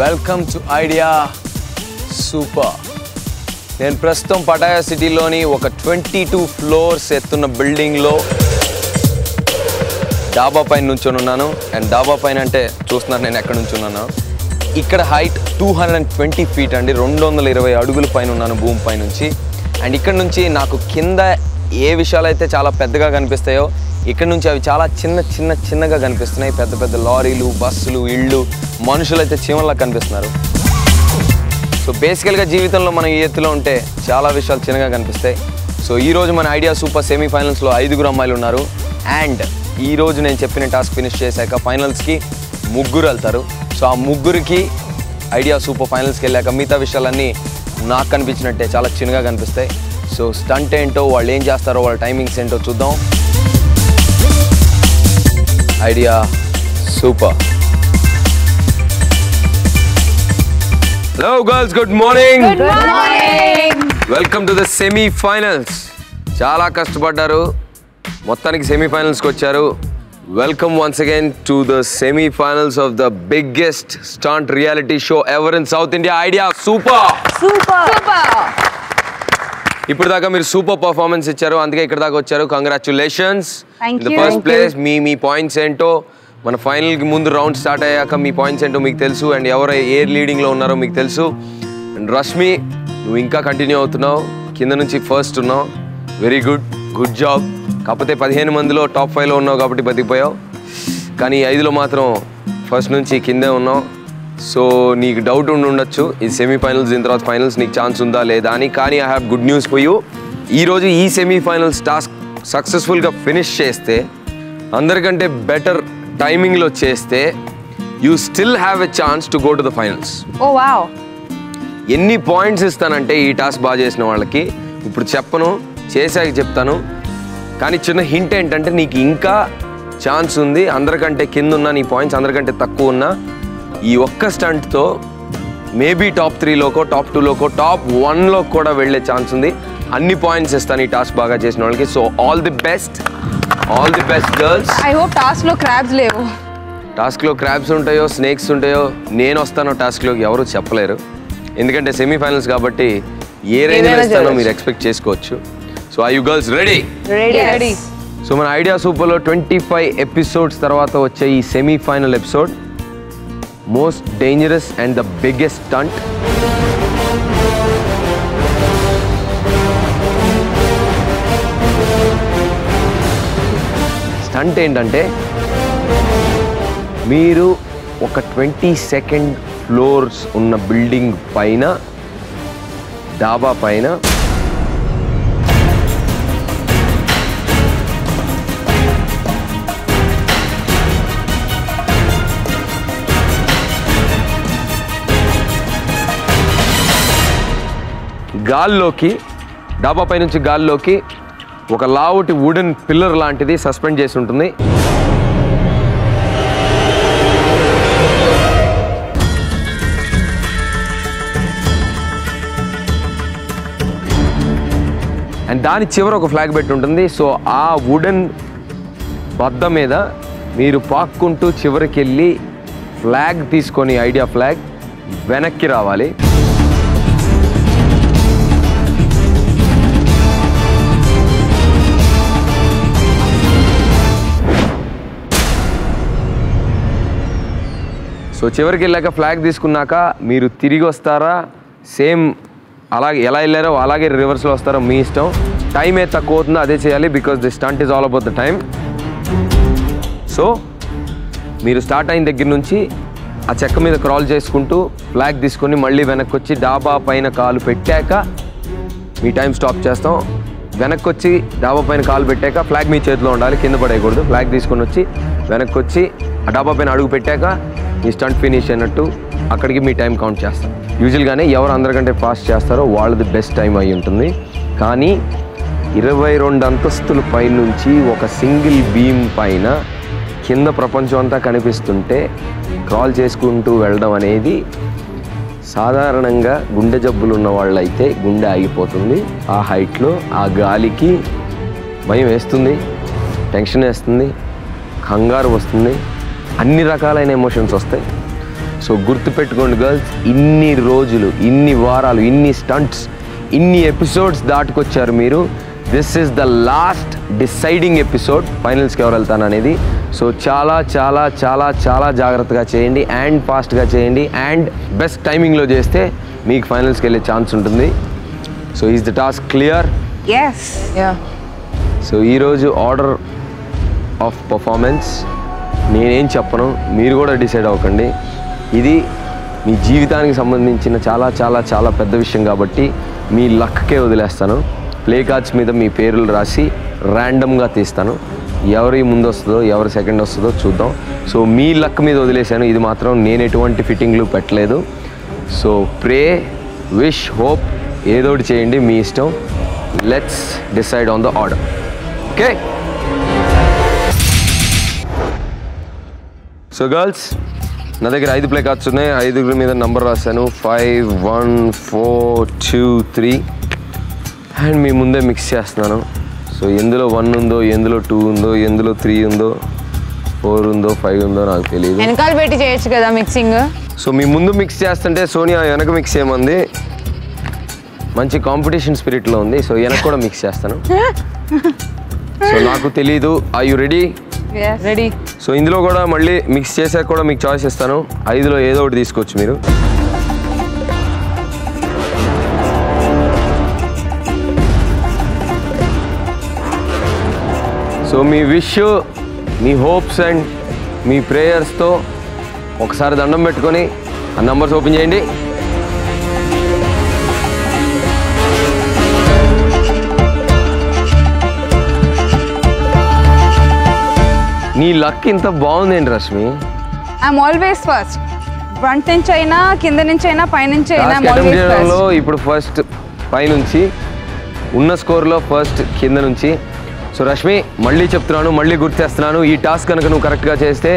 Welcome to idea super. నేను ప్రస్తుతం Pattaya సిటీలోని ఒక 22 ఫ్లోర్స్ ఎత్తున్న బిల్డింగ్లో డాబా పైన నుంచొని ఉన్నాను. అండ్ డాబా పైన అంటే చూస్తున్నారు నేను ఎక్కడ నుంచి ఉన్నాను. ఇక్కడ హైట్ 220 ఫీట్ అండి, 220 అడుగుల పైన ఉన్నాను భూమి పై నుంచి. అండ్ ఇక్కడ నుంచి నాకు కింద ఏ విషయాలు అయితే చాలా పెద్దగా కనిపిస్తాయో ఇక్కడ నుంచి అవి చాలా చిన్నగా కనిపిస్తున్నాయి. పెద్ద పెద్ద లారీలు, బస్సులు, ఇళ్ళు, మనుషులు అయితే చీమల్లా కనిపిస్తున్నారు. సో బేసికల్గా జీవితంలో మనం ఈ ఎత్తులో ఉంటే చాలా విషయాలు చిన్నగా కనిపిస్తాయి. సో ఈరోజు మన ఐడియా సూపర్ సెమీఫైనల్స్లో 5 అమ్మాయిలు ఉన్నారు. అండ్ ఈరోజు నేను చెప్పిన టాస్క్ ఫినిష్ చేశాక ఫైనల్స్కి 3 వెళ్తారు. సో ఆ 3కి ఐడియా సూపర్ ఫైనల్స్కి వెళ్ళాక మిగతా విషయాలన్నీ నాకు కనిపించినట్టే చాలా చిన్నగా కనిపిస్తాయి. సో స్టంట్ ఏంటో, వాళ్ళు ఏం చేస్తారో, వాళ్ళ టైమింగ్స్ ఏంటో చూద్దాం. Idea super. Hello girls, good morning. Welcome to the semifinals. చాలా కష్టపడ్డారు, మొత్తానికి సెమీఫైనల్స్కి వచ్చారు. Welcome once again to the semifinals of the biggest stunt reality show ever in South India, Idea super. ఇప్పుడు దాకా మీరు సూపర్ పర్ఫార్మెన్స్ ఇచ్చారు, అందుకే ఇక్కడ దాకా వచ్చారు. Congratulations. In the first place me points ఏంటో మన ఫైనల్కి ముందు రౌండ్ స్టార్ట్ అయ్యాక మీ పాయింట్స్ ఏంటో మీకు తెలుసు. అండ్ ఎవరు ఏ లీడింగ్లో ఉన్నారో మీకు తెలుసు. అండ్ రష్మి, నువ్వు ఇంకా కంటిన్యూ అవుతున్నావు, కింద నుంచి ఫస్ట్ ఉన్నావు. Very good job. కాకపోతే 15 మందిలో టాప్ 5లో ఉన్నావు కాబట్టి బతికిపోయావు. కానీ 5లో మాత్రం ఫస్ట్ నుంచి కిందే ఉన్నావు. సో నీకు డౌట్ ఉండొచ్చు ఈ సెమీఫైనల్స్ దీని తర్వాత ఫైనల్స్ నీకు ఛాన్స్ ఉందా లేదా అని. కానీ I have good news for you. ఈరోజు ఈ సెమీఫైనల్స్ టాస్క్ సక్సెస్ఫుల్గా ఫినిష్ చేస్తే, అందరికంటే బెటర్ టైమింగ్లో చేస్తే, you still have a chance to go to the finals. ఎన్ని పాయింట్స్ ఇస్తానంటే ఈ టాస్క్ బాగా చేసిన వాళ్ళకి ఇప్పుడు చెప్పను, చేశాక చెప్తాను. కానీ చిన్న హింట్ ఏంటంటే నీకు ఇంకా ఛాన్స్ ఉంది. అందరికంటే కింద ఉన్న నీ పాయింట్స్ అందరికంటే తక్కువ ఉన్నా ఈ ఒక్క స్టంట్తో మేబీ టాప్ 3లోకో, టాప్ 2లోకో, టాప్ 1లో కూడా వెళ్ళే ఛాన్స్ ఉంది. అన్ని పాయింట్స్ ఇస్తాను ఈ టాస్క్ బాగా చేసిన వాళ్ళకి. So all the best girls. I hope టాస్క్లో క్రాబ్స్ లేవు. టాస్క్లో క్రాబ్స్ ఉంటాయో, స్నేక్స్ ఉంటాయో, నేను వస్తానో టాస్క్లోకి ఎవరు చెప్పలేరు. ఎందుకంటే సెమీఫైనల్స్ కాబట్టి ఏ రేంజ్లో ఇస్తానో మీరు ఎక్స్పెక్ట్ చేసుకోవచ్చు. So are you girls ready? Ready. So మన ఐడియా సూపర్లో 25 ఎపిసోడ్స్ తర్వాత వచ్చే ఈ semifinal episode most dangerous and the biggest stunt. Stunt ఏంటంటే మీరు ఒక 22nd ఫ్లోర్స్ ఉన్న బిల్డింగ్ పైన, డాబా పైన గాల్లోకి, డాబా పై నుంచి గాల్లోకి ఒక లావుటి వుడెన్ పిల్లర్ లాంటిది సస్పెండ్ చేసి ఉంటుంది. అండ్ దాని చివర ఒక ఫ్లాగ్ పెట్టి ఉంటుంది. సో ఆ వుడెన్ బద్ద మీద మీరు పాక్కుంటూ చివరికి వెళ్ళి ఫ్లాగ్ తీసుకొని, ఐడియా ఫ్లాగ్, వెనక్కి రావాలి. సో చివరికి వెళ్ళాక ఫ్లాగ్ తీసుకున్నాక మీరు తిరిగి వస్తారా, సేమ్ అలాగే ఎలా వెళ్ళారో అలాగే రివర్స్లో వస్తారో మీ ఇష్టం. టైం ఏ తక్కువ అవుతుందో అదే చేయాలి, because the stunt is all about the time. So మీరు స్టార్ట్ అయిన దగ్గర నుంచి ఆ చెక్క మీద క్రాల్ చేసుకుంటూ ఫ్లాగ్ తీసుకొని మళ్ళీ వెనక్కి వచ్చి డాబా పైన కాలు పెట్టాక మీ టైం స్టాప్ చేస్తాం. వెనక్కి వచ్చి డాబా పైన కాలు పెట్టాక ఫ్లాగ్ మీ చేతిలో ఉండాలి, కింద పడేయకూడదు. ఫ్లాగ్ తీసుకొని వచ్చి వెనక్కి వచ్చి ఆ డాబా పైన అడుగు పెట్టాక మీ స్టంట్ ఫినిష్ అయినట్టు అక్కడికి మీ టైం కౌంట్ చేస్తాం. యూజువల్గానే ఎవరు అందరికంటే ఫాస్ట్ చేస్తారో వాళ్ళది బెస్ట్ టైం అయి ఉంటుంది. కానీ 22 అంతస్తుల పైనుంచి ఒక సింగిల్ బీమ్ పైన కింద ప్రపంచం అంతా కనిపిస్తుంటే క్రాల్ చేసుకుంటూ వెళ్ళడం అనేది సాధారణంగా గుండె జబ్బులు ఉన్న వాళ్ళైతే గుండె ఆగిపోతుంది. ఆ హైట్లో ఆ గాలికి భయం వేస్తుంది, టెన్షన్ వేస్తుంది, కంగారు వస్తుంది, అన్ని రకాలైన ఎమోషన్స్ వస్తాయి. సో గుర్తుపెట్టుకోండి గర్ల్స్, ఇన్ని రోజులు, ఇన్ని వారాలు, ఇన్ని స్టంట్స్, ఇన్ని ఎపిసోడ్స్ దాటుకొచ్చారు మీరు. This is the last deciding episode ఫైనల్స్కి ఎవరు వెళ్తాను అనేది. సో చాలా చాలా చాలా చాలా జాగ్రత్తగా చేయండి అండ్ ఫాస్ట్గా చేయండి అండ్ బెస్ట్ టైమింగ్లో చేస్తే మీకు ఫైనల్స్కి వెళ్ళే ఛాన్స్ ఉంటుంది. So is the task clear? Yes. So ఈరోజు ఆర్డర్ ఆఫ్ పర్ఫార్మెన్స్ నేనేం చెప్పను, మీరు కూడా డిసైడ్ అవ్వకండి. ఇది మీ జీవితానికి సంబంధించిన చాలా చాలా చాలా పెద్ద విషయం కాబట్టి మీ లక్కే వదిలేస్తాను. ప్లే కార్డ్స్ మీద మీ పేర్లు రాసి ర్యాండమ్గా తీస్తాను. ఎవరి ముందు వస్తుందో ఎవరి సెకండ్ వస్తుందో చూద్దాం. సో మీ లక్ మీద వదిలేశాను. ఇది మాత్రం నేను ఎటువంటి ఫిట్టింగ్లు పెట్టలేదు. సో ప్రే, విష్, హోప్ ఏదోటి చేయండి, మీ ఇష్టం. Let's decide on the order. Okay. So girls, నా దగ్గర 5 ప్లే కార్డ్స్ ఉన్నాయి. 5 మీద నంబర్ రాశాను. 5, 1, 4, 2, 3 అండ్ మీ ముందే మిక్స్ చేస్తున్నాను. సో ఎందులో 1 ఉందో, ఎందులో 2 ఉందో, ఎందులో 3 ఉందో, 4 ఉందో, 5 ఉందో నాకు తెలియదు. వెనకాల పెట్టి చేయొచ్చు కదా మిక్సింగ్. సో మీ ముందు మిక్స్ చేస్తుంటే సోనియా వెనక మిక్స్ చేయమంది. మంచి కాంపిటీషన్ స్పిరిట్లో ఉంది. సో వెనక కూడా మిక్స్ చేస్తాను. సో నాకు తెలీదు. Are you ready? Ready. So ఇందులో కూడా మళ్ళీ మిక్స్ చేసాక కూడా మీకు చాయిస్ ఇస్తాను. 5లో ఏదో ఒకటి తీసుకోవచ్చు మీరు. సో మీ విష్, మీ హోప్స్ అండ్ మీ ప్రేయర్స్తో ఒకసారి దండం పెట్టుకొని ఆ నంబర్స్ ఓపెన్ చేయండి. నీ లక్ ఇంత బాగుందేంటి Rashmi? I'm always first. Front నుంచి అయినా, కింద నుంచి అయినా, పై నుంచి అయినా ఇప్పుడు ఫస్ట్ పై నుంచి, ఉన్న స్కోర్లో ఫస్ట్ కింద నుంచి. సో రష్మి, మళ్ళీ చెప్తున్నాను, మళ్ళీ గుర్తేస్తున్నాను, ఈ టాస్క్ కనుక నువ్వు కరెక్ట్గా చేస్తే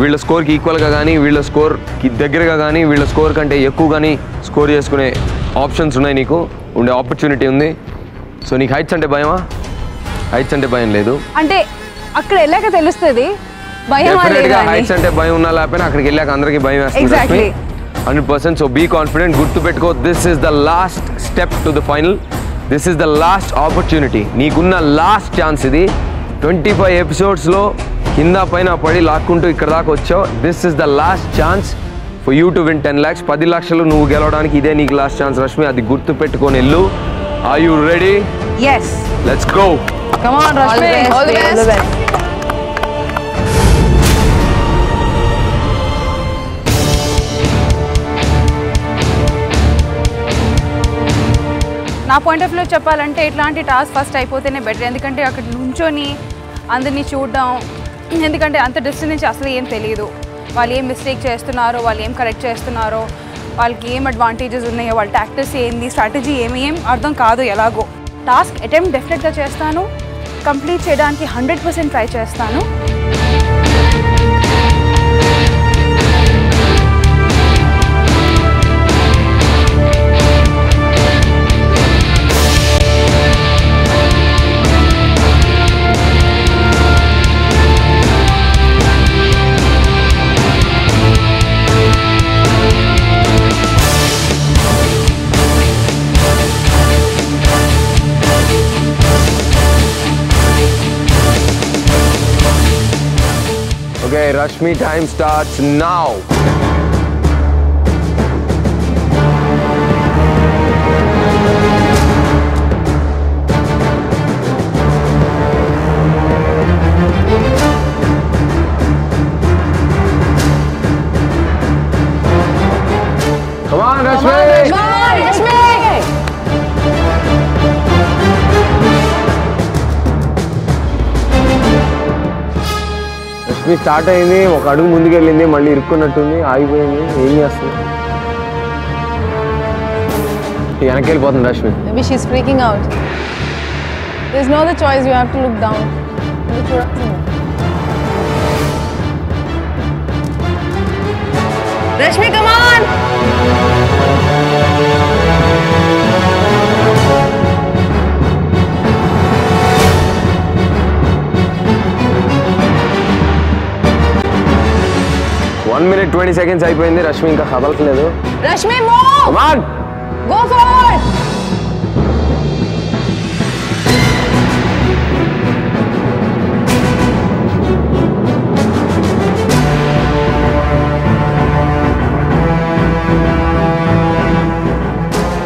వీళ్ళ స్కోర్కి ఈక్వల్గా కానీ, వీళ్ళ స్కోర్కి దగ్గరగా కానీ, వీళ్ళ స్కోర్ కంటే ఎక్కువ కానీ స్కోర్ చేసుకునే ఆప్షన్స్ ఉన్నాయి, నీకు ఉండే ఆపర్చునిటీ ఉంది. సో నీకు హైట్స్ అంటే భయమా? హైట్స్ అంటే భయం లేదు అంటే అక్కడ వెళ్ళాక తెలుస్తుంది. హైట్స్ అంటే భయం ఉన్నా లేకపోయినా అక్కడికి వెళ్ళాక అందరికీ భయం వేస్తుంది. 100%. So be confident. గుర్తు పెట్టుకో, this is the last step to the final. This is the last opportunity. నీకున్న లాస్ట్ ఛాన్స్ ఇది. 25 ఎపిసోడ్స్లో కింద పైన పడి లాక్కుంటూ ఇక్కడ దాకా వచ్చావు. This is the last chance for you to win 10 lakhs. 10 లక్షలు నువ్వు గెలవడానికి ఇదే నీకు లాస్ట్ ఛాన్స్ రష్మి. అది గుర్తు పెట్టుకొని వెళ్ళు. Are you ready? Yes. Let's go. Come on, Rashmi. All the best. నా పాయింట్ ఆఫ్ వ్యూ చెప్పాలంటే ఇట్లాంటి టాస్క్ ఫస్ట్ అయిపోతేనే బెటర్. ఎందుకంటే అక్కడ నుంచొని అందరినీ చూడడం, ఎందుకంటే అంత డిస్టెన్స్ నుంచి అసలు ఏం తెలియదు. వాళ్ళు ఏం మిస్టేక్ చేస్తున్నారో, వాళ్ళు ఏం కరెక్ట్ చేస్తున్నారో, వాళ్ళకి ఏం అడ్వాంటేజెస్ ఉన్నాయో, వాళ్ళ టాక్టిక్స్ ఏంది, స్ట్రాటజీ ఏం అర్థం కాదు. ఎలాగో టాస్క్ అటెంప్ట్ డెఫినెట్గా చేస్తాను. కంప్లీట్ చేయడానికి 100% ట్రై చేస్తాను. Okay, Rashmi, time starts now. Come on, Rashmi! Come on, Rashmi! Rashmi start అయింది, ఒక అడుగు ముందుకెళ్ళింది, మళ్ళీ ఇరుక్కున్నట్టుంది, ఆగిపోయింది. ఏం చేస్తుంది? వెనక్కి వెళ్ళిపోతుంది Rashmi. Maybe she's freaking out. There's no other choice. You have to look down. Rashmi, come on! 1 minute 20 seconds అయిపోయింది. రష్మి ఇంకా కదలట్లేదు. Rashmi, move! Come on! Go forward!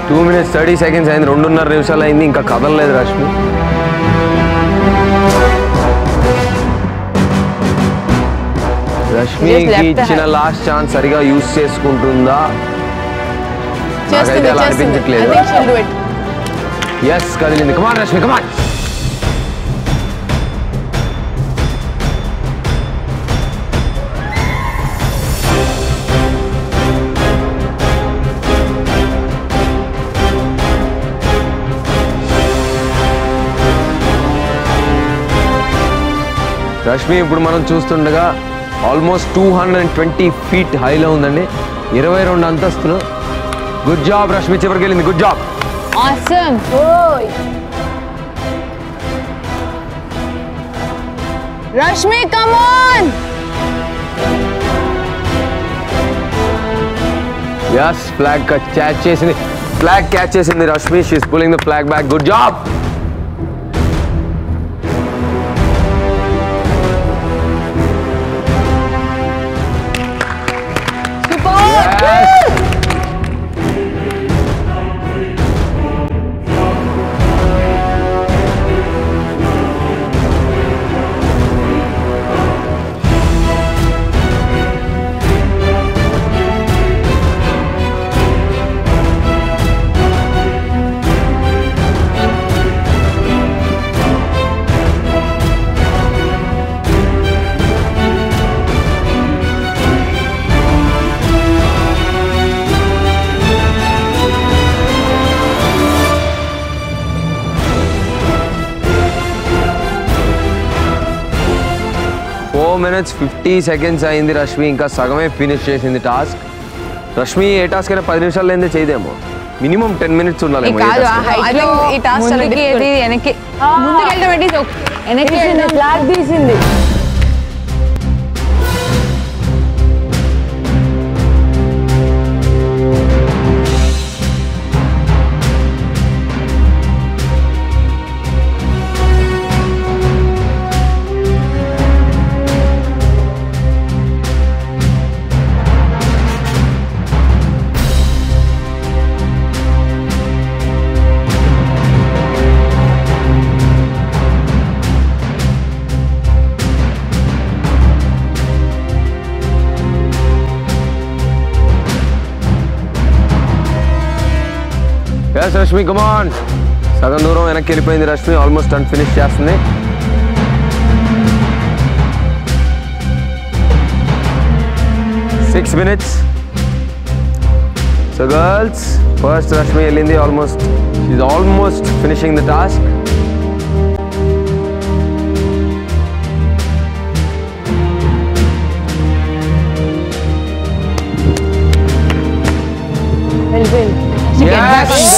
Two minutes 30 seconds అయింది. 2.5 నిమిషాలు అయింది. ఇంకా కదలలేదు రష్మి. రష్మికి ఇచ్చిన లాస్ట్ ఛాన్స్ సరిగా యూజ్ చేసుకుంటుందా? నాకైతే అలా అనిపించట్లేదు. ఎస్ కదిలింది. కమాన్ రష్మి కమాన్. రష్మి ఇప్పుడు మనం చూస్తుండగా ఆల్మోస్ట్ 220 feet హైలో ఉందండి. 22 అంతస్తులు. గుడ్ జాబ్ రష్మి, చివరికి వెళ్ళింది. Good job. Awesome. Rashmi, come on! Yes flag catch చేసింది. ఫ్లాగ్ క్యాచ్ చేసింది Rashmi. She is pulling the flag back. Good job. minutes 50 seconds అయింది రష్మి. ఇంకా సగమే ఫినిష్ చేసింది టాస్క్. రష్మి ఏ టాస్క్ అయినా 10 నిమిషాలు లేదే చేయదేమో. మినిమం 10 minutes ఉండాలేమో. ఫ్లాగ్ తీసింది. Yes, Rashmi, come on. సగం దూరం వెనక్కి వెళ్ళిపోయింది రష్మి. ఆల్మోస్ట్ టర్న్ ఫినిష్ చేస్తుంది. Six minutes. So girls, first Rashmi వెళ్ళింది. She's almost finishing the task. Yes.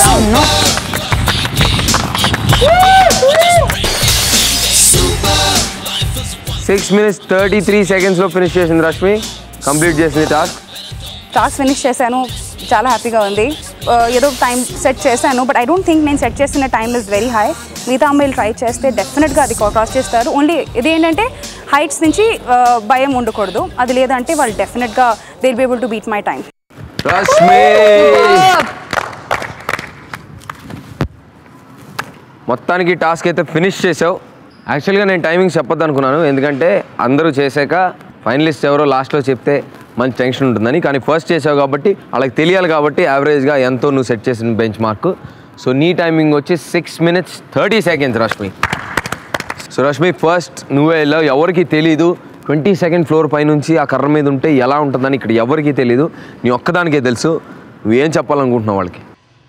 6 minutes 33 seconds లో ఫినిష్ చేసింది రష్మి. కంప్లీట్ చేసింది టాస్క్ ఫినిష్ చేశాను. చాలా హ్యాపీగా ఉంది. ఏదో టైం సెట్ చేశాను, బట్ ఐ డోంట్ థింక్ నేను సెట్ చేసిన టైం ఇస్ వెరీ హై. మిగతా అమ్మాయిలు ట్రై చేస్తే డెఫినెట్గా అది క్రాస్ చేస్తారు. ఓన్లీ ఇది ఏంటంటే హైట్స్ నుంచి భయం ఉండకూడదు. అది లేదంటే వాళ్ళు డెఫినెట్గా they will be able to beat my time. Rashmi మొత్తానికి టాస్క్ అయితే ఫినిష్ చేసావు. యాక్చువల్గా నేను టైమింగ్ చెప్పొద్దు అనుకున్నాను, ఎందుకంటే అందరూ చేశాక ఫైనలిస్ట్ ఎవరో లాస్ట్లో చెప్తే మంచి టెన్షన్ ఉంటుందని. కానీ ఫస్ట్ చేసావు కాబట్టి వాళ్ళకి తెలియాలి కాబట్టి యావరేజ్గా ఎంతో నువ్వు సెట్ చేసిన బెంచ్ మార్క్. సో నీ టైమింగ్ వచ్చి 6 minutes 30 seconds Rashmi. So Rashmi first నువ్వే వెళ్ళావు. ఎవరికి తెలీదు 22nd floor పైనుంచి ఆ కర్ర మీద ఉంటే ఎలా ఉంటుందని ఇక్కడ ఎవరికి తెలీదు. నీ ఒక్కదానికే తెలుసు. నువ్వేం చెప్పాలనుకుంటున్నావు వాళ్ళకి?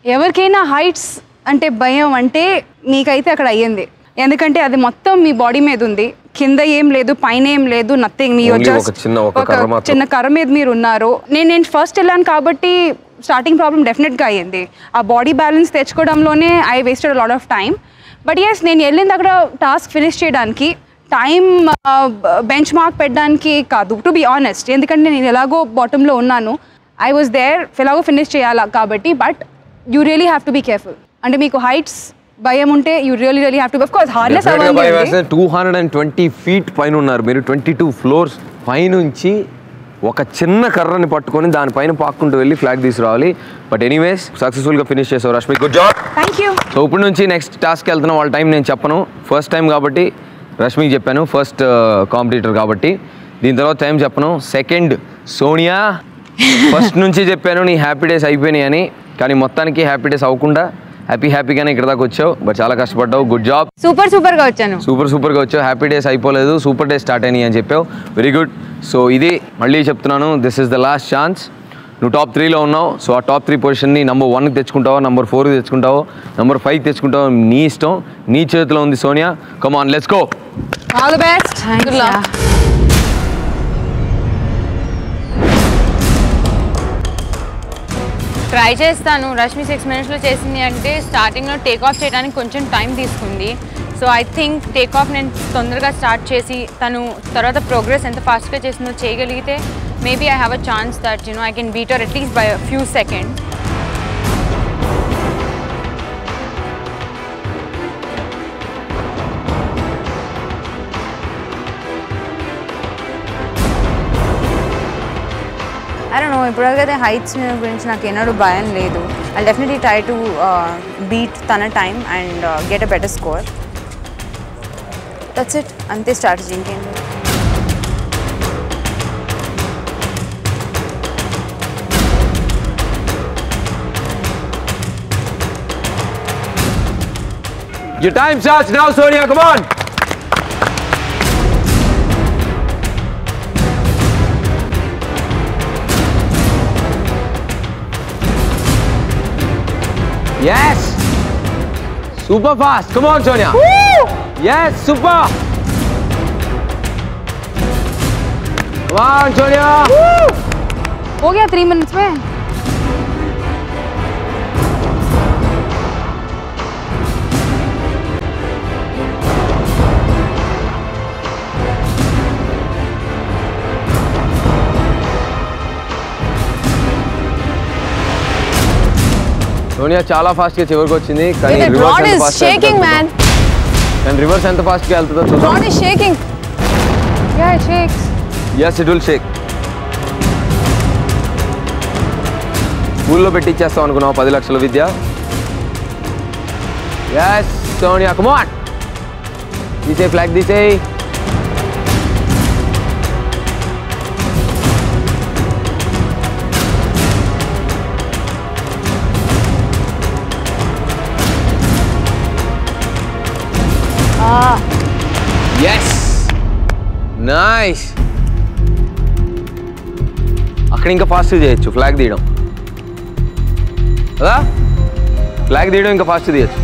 ఎవరికైనా హైట్స్ అంటే భయం అంటే నీకైతే అక్కడ అయ్యింది. ఎందుకంటే అది మొత్తం మీ బాడీ మీద ఉంది. కింద ఏం లేదు, పైన ఏం లేదు, నథింగ్. మీ చిన్న కర్ర మీద మీరు ఉన్నారు. నేను ఫస్ట్ వెళ్ళాను కాబట్టి స్టార్టింగ్ ప్రాబ్లం డెఫినెట్గా అయ్యింది. ఆ బాడీ బ్యాలెన్స్ తెచ్చుకోవడంలోనే I wasted lot of time. But yes, నేను వెళ్ళింది అక్కడ టాస్క్ ఫినిష్ చేయడానికి. టైం బెంచ్ మార్క్ పెట్టడానికి కాదు, టు బీ ఆనెస్ట్. ఎందుకంటే నేను ఎలాగో బాటంలో ఉన్నాను, ఐ వాజ్ దేర్, ఎలాగో ఫినిష్ చేయాలా కాబట్టి. But you really have to be careful. అంటే మీకు హైట్స్ భయం ఉంటే you really have to, of course harness అవ్వాలి. 220 feet పైన ఉన్నారు మీరు, 22 floors పైనుంచి ఒక చిన్న కర్రని పట్టుకొని దానిపైన పాక్కుంటూ వెళ్ళి ఫ్లాగ్ తీసుకురావాలి. బట్ ఎనీవేస్ సక్సెస్ఫుల్గా ఫినిష్ చేసావు Rashmi, good job. Thank you. So ఇప్పుడు నుంచి నెక్స్ట్ టాస్క్కి వెళ్తున్నాం. వాళ్ళ టైం నేను చెప్పను, ఫస్ట్ టైం కాబట్టి రష్మికి చెప్పాను, ఫస్ట్ కాంపిటీటర్ కాబట్టి. దీని తర్వాత టైం చెప్పను. సెకండ్ సోనియా, ఫస్ట్ నుంచి చెప్పాను నీ హ్యాపీ డేస్ అయిపోయినాయి అని, కానీ మొత్తానికి హ్యాపీ డేస్ అవ్వకుండా హ్యాపీగానే ఇక్కడ దాకా వచ్చావు. బట్ చాలా కష్టపడ్డావు, గుడ్ జాబ్. సూపర్గా వచ్చాను. సూపర్గా వచ్చావు. హ్యాపీ డేస్ అయిపోలేదు, సూపర్ డేస్ స్టార్ట్ అయినాయి అని చెప్పావు, వెరీ గుడ్. సో ఇది మళ్ళీ చెప్తున్నాను, this is the last chance. నువ్వు టాప్ 3లో ఉన్నావు. సో ఆ టాప్ 3 పొజిషన్ని నెంబర్ 1కి తెచ్చుకుంటావో, నెంబర్ 4కి తెచ్చుకుంటావో, నెంబర్ 5కి తెచ్చుకుంటావో, నీ ఇష్టం, నీ చేతిలో ఉంది Sonia. Come on, let's go. All the best. Good luck. Try చేస్తాను. రష్మి 6 minutesలో చేసింది అంటే స్టార్టింగ్లో టేక్ ఆఫ్ చేయడానికి కొంచెం టైం తీసుకుంది. So I think take off నేను తొందరగా స్టార్ట్ చేసి తను తర్వాత ప్రోగ్రెస్ ఎంత ఫాస్ట్గా చేసిందో చేయగలిగితే maybe I have a chance that I can beat her at least by a few seconds. I don't know, ఇప్పుడైతే హైట్స్ గురించి నాకు ఎన్నడూ భయం లేదు. I definitely try to beat తన time and get a better score. That's it, అంతే strategy, ఇంకేం లేదు. Your time starts now, Sonia, come on. Yes! Super fast. Come on, Sonia. Woo! Yes, super. Come on, Sonia. Woo! हो गया 3 minutes में. సోనియా చాలా fast గా చివరికి వచ్చింది, కానీ rod is shaking, man. And reverse ఎంత ఫాస్ట్ గా వెళ్తుందో చూద్దాం. Rod is shaking. Yeah, it shakes. Yes, it will shake. స్కూల్లో పెట్టిచ్చేస్తాం అనుకున్నావు 10 లక్షల విద్య. Yes, Sonia, come on. తీసే ఫ్లాగ్ తీసేయ్. Yes, nice. అక్కడ ఇంకా ఫాస్ట్ చేయొచ్చు ఫ్లాగ్ తీయడం కదా, ఫ్లాగ్ తీయడం ఇంకా ఫాస్ట్ తీయచ్చు.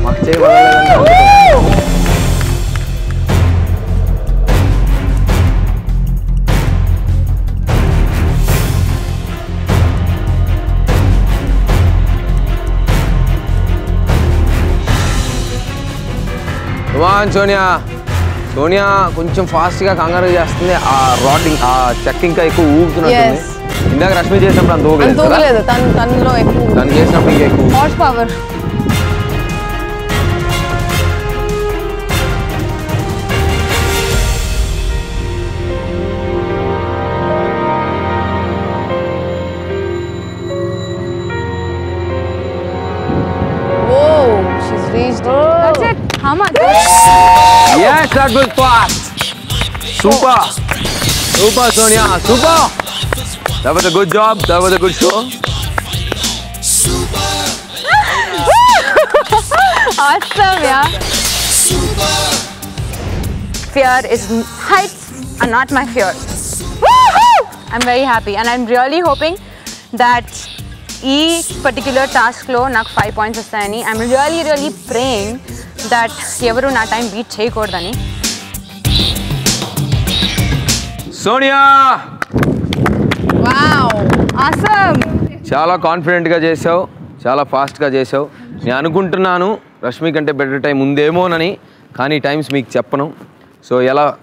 మాకు చేయబడాలంటే సోనియా సోనియా కొంచెం ఫాస్ట్గా కంగారు చేస్తుంది. ఆ రాడింగ్ ఆ చెక్ ఇంకా ఎక్కువ ఊగుతున్నట్టుంది. ఇందాక రష్మి చేసినప్పుడు అంత ఊగలేదు, తనలో ఎక్కువ, తను చేసినప్పుడు ఇంకా ఎక్కువ horse power. That's it. How much? Yes, that was fast. Super. Super, Sonia. Super. That was a good job. That was a good show. Awesome, yeah. Fear is heights are not my fear. Woohoo! I'm very happy and I'm really hoping that ఈ particular టాస్క్లో నాకు 5 points వస్తాయని. I'm really praying that ఎవరు నా time beat చేయకూడదని. Sonia wow, awesome. చాలా కాన్ఫిడెంట్గా చేసావు, చాలా ఫాస్ట్గా చేసావు. నేను అనుకుంటున్నాను రష్మి కంటే బెటర్ టైం ఉందేమోనని, కానీ టైమ్స్ మీకు చెప్పను. సో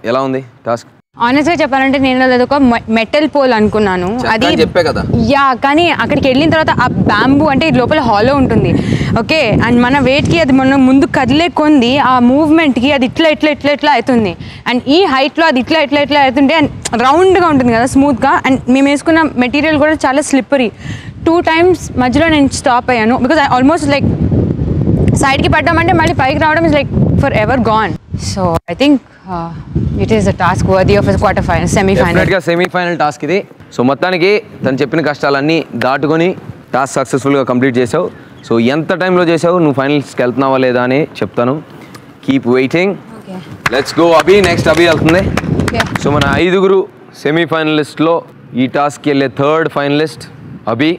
ఎలా ఉంది టాస్క్? ఆనెస్ట్గా చెప్పాలంటే నేను అది ఒక మెటల్ పోల్ అనుకున్నాను. అది చెప్పే కదా. యా, కానీ అక్కడికి వెళ్ళిన తర్వాత ఆ బ్యాంబూ అంటే లోపల హాలో ఉంటుంది. ఓకే, అండ్ మన వెయిట్కి అది మనం ముందు కదిలే కొంది ఆ మూవ్మెంట్కి అది ఇట్లా అవుతుంది. అండ్ ఈ హైట్లో అది ఇట్లా అవుతుంటే అండ్ రౌండ్గా ఉంటుంది కదా, స్మూత్గా. అండ్ మేము వేసుకున్న మెటీరియల్ కూడా చాలా స్లిప్పరీ. 2 times మధ్యలో నేను స్టాప్ అయ్యాను బికాజ్ ఐ ఆల్మోస్ట్ లైక్ సైడ్కి పడ్డామంటే మళ్ళీ పైకి రావడం is like for ever gone. So I think it is a task worthy of quarter final, semi-final task ఇది. సో మొత్తానికి తను చెప్పిన కష్టాలన్నీ దాటుకొని టాస్క్ సక్సెస్ఫుల్గా కంప్లీట్ చేసావు. సో ఎంత టైంలో చేసావు, నువ్వు ఫైనల్స్కి వెళ్తున్నావా లేదా అని చెప్తాను. Keep waiting. Let's go Abhi. Next Abhi వెళ్తుంది. సో మన 5 సెమీఫైనలిస్ట్లో ఈ టాస్క్కి వెళ్ళే 3rd ఫైనలిస్ట్ అభి.